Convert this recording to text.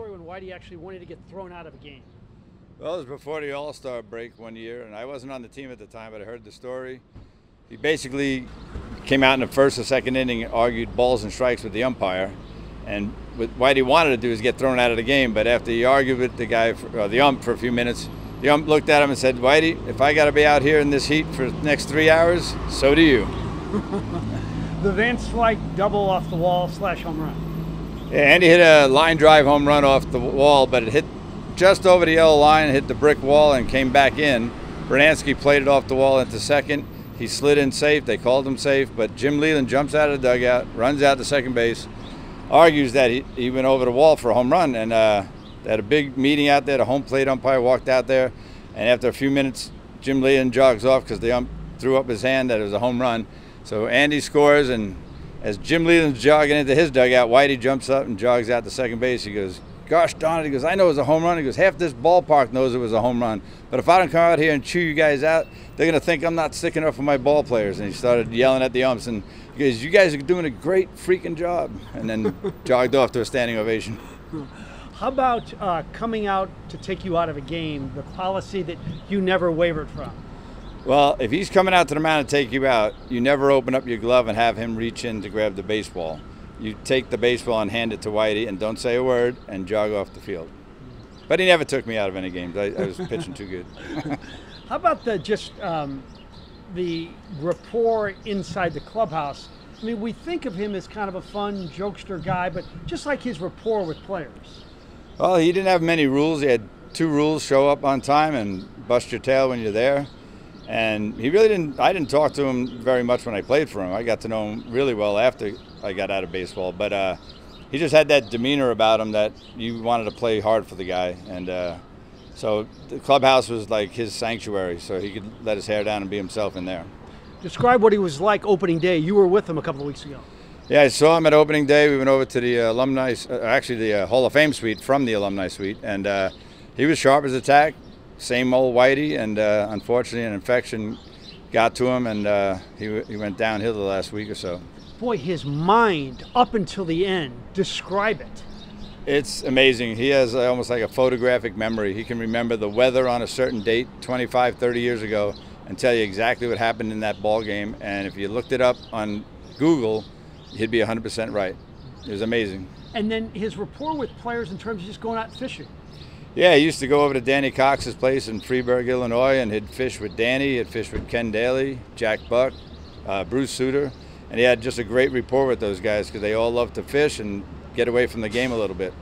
story when Whitey actually wanted to get thrown out of a game? Well, it was before the All-Star break one year, and I wasn't on the team at the time, but I heard the story. He basically came out in the first or second inning and argued balls and strikes with the umpire. And what Whitey wanted to do is get thrown out of the game, but after he argued with the guy, the ump, for a few minutes, the ump looked at him and said, "Whitey, if I got to be out here in this heat for the next 3 hours, so do you." The Van Slyke double off the wall / home run. Yeah, Andy hit a line drive home run off the wall, but it hit just over the yellow line, hit the brick wall, and came back in. Bernansky played it off the wall into second. He slid in safe. They called him safe, but Jim Leland jumps out of the dugout, runs out to second base, argues that he went over the wall for a home run, and they had a big meeting out there. The home plate umpire walked out there, and after a few minutes, Jim Leland jogs off because the ump threw up his hand that it was a home run. So Andy scores, and as Jim Leland's jogging into his dugout, Whitey jumps up and jogs out to second base. He goes, "Gosh darn it," he goes, "I know it was a home run." He goes, "Half this ballpark knows it was a home run, but if I don't come out here and chew you guys out, they're going to think I'm not sticking up for my ball players." And he started yelling at the umps, and he goes, "You guys are doing a great freaking job," and then jogged off to a standing ovation. How about coming out to take you out of a game, the policy that you never wavered from? Well, if he's coming out to the mound to take you out, you never open up your glove and have him reach in to grab the baseball. You take the baseball and hand it to Whitey and don't say a word and jog off the field. But he never took me out of any games. I was pitching too good. How about the rapport inside the clubhouse? I mean, we think of him as kind of a fun jokester guy, but just like his rapport with players. Well, he didn't have many rules. He had 2 rules: show up on time and bust your tail when you're there. And he really didn't, I didn't talk to him very much when I played for him. I got to know him really well after I got out of baseball. But he just had that demeanor about him that you wanted to play hard for the guy. And so the clubhouse was like his sanctuary, so he could let his hair down and be himself in there. Describe what he was like opening day. You were with him a couple of weeks ago. Yeah, I saw him at opening day. We went over to the alumni, actually the Hall of Fame suite from the alumni suite. And he was sharp as a tack. Same old Whitey, and unfortunately an infection got to him, and he went downhill the last week or so. Boy, his mind up until the end, describe it. It's amazing. He has almost like a photographic memory. He can remember the weather on a certain date 25, 30 years ago and tell you exactly what happened in that ball game, and if you looked it up on Google, he'd be 100% right. It was amazing. And then his rapport with players in terms of just going out fishing. Yeah, he used to go over to Danny Cox's place in Freeburg, Illinois, and he'd fish with Danny, he'd fish with Ken Daly, Jack Buck, Bruce Sutter, and he had just a great rapport with those guys because they all loved to fish and get away from the game a little bit.